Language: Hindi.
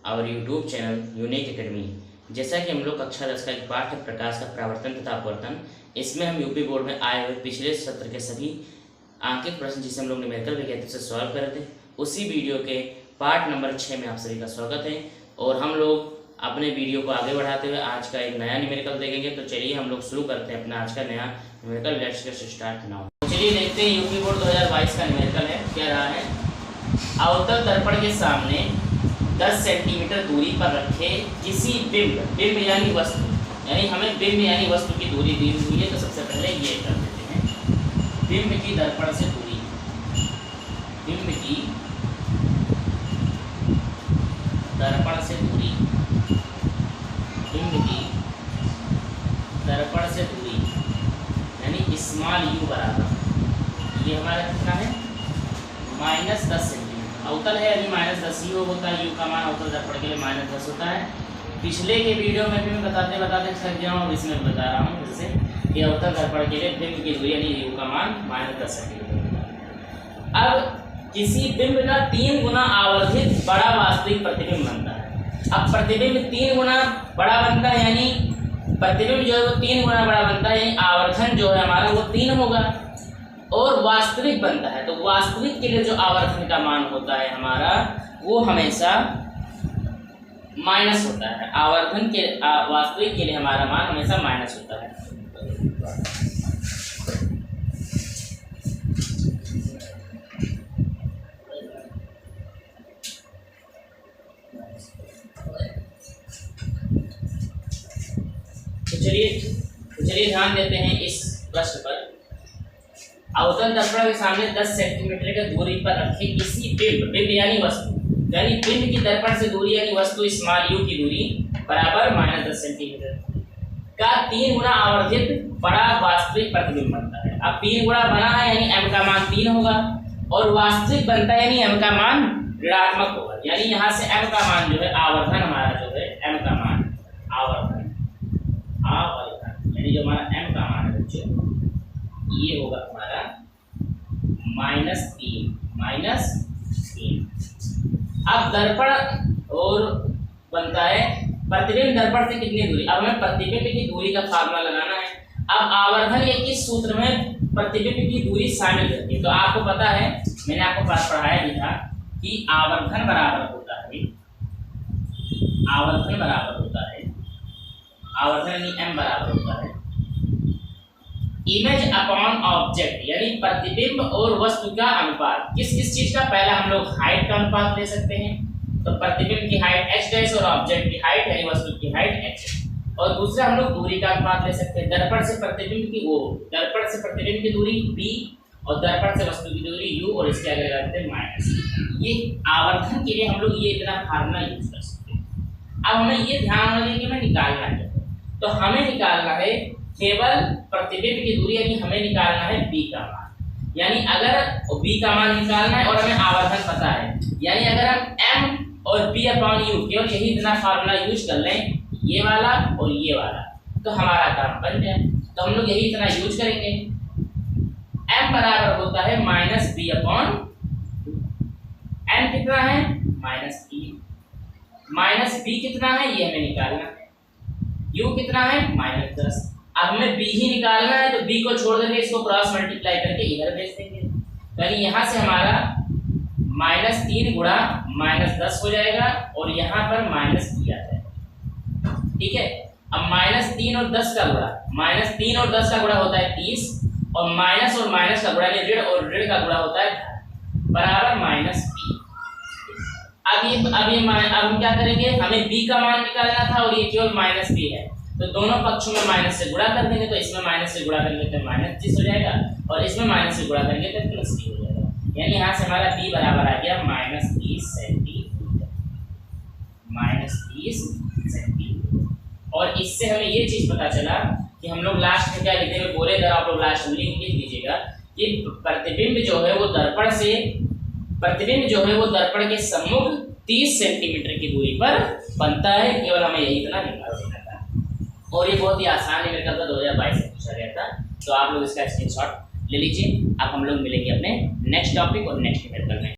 Our YouTube channel Unique Academy. जैसा कि हम लोग कक्षा 10 का एक पाठ है प्रकाश का परावर्तन तथा अपवर्तन, इसमें हम यूपी बोर्ड में आए हुए पिछले सत्र के सभी आंकित प्रश्न जिसे हम लोग न्यूमेरिकल विज्ञान से सॉल्व कर रहे थे, उसी वीडियो के पार्ट नंबर 6 में आप सभी का स्वागत है। और हम लोग अपने वीडियो को आगे बढ़ाते हुए आज का एक नया न्यूमेरिकल देखेंगे। तो चलिए हम लोग शुरू करते हैं अपना आज का नया numerical. Let's get start now. चलिए देखते हैं यूपी बोर्ड 2022 का न्यूमेरिकल है। क्या रहा है? अवतल दर्पण के सामने 10 सेंटीमीटर दूरी पर रखे किसी बिंब यानी वस्तु, यानी हमें बिंब यानी वस्तु की दूरी दी हुई है। तो सबसे पहले ये कर देते हैं, बिंब की दर्पण से दूरी, बिंब की दर्पण से दूरी, बिंब की दर्पण से दूरी यानी स्मॉल यू बराबर, ये हमारा कितना है -10 सेंटीमीटर। अवतल है अभी -10 ही होता है, यू का मान अवतल दर्पण के लिए -10 होता है। पिछले के वीडियो में भी मैं बताते थक गया हूँ, इसमें बता रहा हूँ फिर से कि अवतल दर्पण के लिए बिंब की दूरी यानी यू का मान -10 सेंटीमीटर। अब किसी बिंब का 3 गुना आवर्धित बड़ा वास्तविक प्रतिबिंब बनता है। अब प्रतिबिंब 3 गुना बड़ा बनता है, यानी प्रतिबिंब जो है वो 3 गुना बड़ा बनता है, यानी आवर्धन जो है हमारा वो 3 होगा। और वास्तविक बनता है, तो वास्तविक के लिए जो आवर्धन का मान होता है हमारा वो हमेशा माइनस होता है। आवर्धन के वास्तविक के लिए हमारा मान हमेशा माइनस होता है। तो चलिए ध्यान देते हैं इस प्रश्न पर। अवतल दर्पण के सामने 10 सेंटीमीटर की दूरी पर रखे किसी बिंब यानी वस्तु, यानी बिंब की दर्पण से दूरी यानी वस्तु स्मॉल यू की दूरी बराबर -10 सेंटीमीटर का 3 गुना आवर्धित बड़ा वास्तविक प्रतिबिंब बनता है। अब 3 गुना बना है यानी m का मान 3 होगा, और वास्तविक बनता है यानी m का मान ऋणात्मक होगा। यानी यहाँ से m का मान जो है आवर्धन हमारा जो है m का मान आवर्धन यानी जो हमारा m का मान है बच्चों ये होगा हमारा -3। अब दर्पण और बनता है प्रतिबिंब दर्पण से कितनी दूरी। अब हमें प्रतिबिंब की दूरी का फार्मूला लगाना है। अब आवर्धन ये किस सूत्र में प्रतिबिंब की दूरी शामिल करती है? तो आपको पता है, मैंने आपको पढ़ाया भी था कि आवर्धन बराबर होता है, आवर्धन बराबर होता है, आवर्धन यानी m बराबर होता है इमेज अपॉन ऑब्जेक्ट, यानी प्रतिबिंब और वस्तु का अनुपात। किस चीज का? पहला हम लोग हाइट का अनुपात ले सकते हैं, तो प्रतिबिंब की हाइट h' और ऑब्जेक्ट की हाइट यानी वस्तु की हाइट h। और दूसरा हम लोग दूरी का अनुपात ले सकते हैं, दर्पण से प्रतिबिंब की दर्पण से प्रतिबिंब की दूरी b और दर्पण से वस्तु की दूरी u, और इसके आगे लगाते हैं माइनस। ये आवर्धन के लिए हम लोग ये इतना फार्मूला यूज कर सकते हैं। अब हमें ये ध्यान रखना है कि हमें निकालना है, तो हमें निकालना है केवल प्रतिबिंब की दूरी, यानी हमें निकालना है b का मान। यानी अगर b का मान निकालना है और हमें आवर्धन पता है, यानी अगर हम m और b अपॉन u केवल यही इतना फार्मूला यूज कर लें, ये वाला और ये वाला, तो हमारा काम बन जाए। तो हम लोग यही इतना यूज करेंगे। m बराबर होता है -b अपॉन m कितना है -3, -b कितना है ये हमें निकालना है, u कितना है -10। अब हमें b ही निकालना है, तो b को छोड़ देंगे, इसको क्रॉस मल्टीप्लाई करके इधर भेज देंगे। यानी यहाँ से हमारा -3 गुणा -10 हो जाएगा, और यहाँ पर माइनस किया जाएगा। ठीक है, अब -3 और 10 का गुणा, -3 और 10 का गुणा होता है 30, और माइनस और माइनस का गुणा यानी ऋण और ऋण का गुणा होता है बराबर -b। अब हम क्या करेंगे, हमें b का मान निकालना था और ये केवल -b है, तो दोनों पक्षों में माइनस से गुणा कर देंगे। तो इसमें माइनस से गुणा करेंगे तो -30 हो जाएगा, और इसमें माइनस से गुणा करेंगे तो +3 हो जाएगा। यानी यहाँ से हमारा b बराबर आ गया -30 सेंटीमीटर, -30 सेंटीमीटर। और इससे हमें ये चीज पता चला कि हम लोग लास्ट में क्या लिखे हुए बोले, अगर आप लोग लास्ट में लिख दीजिएगा कि प्रतिबिंब जो है वो दर्पण के सम्मुख 30 सेंटीमीटर की दूरी पर बनता है। केवल हमें यही इतना निकाल देना था, और ये बहुत ही आसान न्यूमेरिकल था, 2022 में पूछा गया था। तो आप लोग इसका स्क्रीनशॉट ले लीजिए। अब हम लोग मिलेंगे अपने नेक्स्ट टॉपिक और नेक्स्ट न्यूमेरिकल में।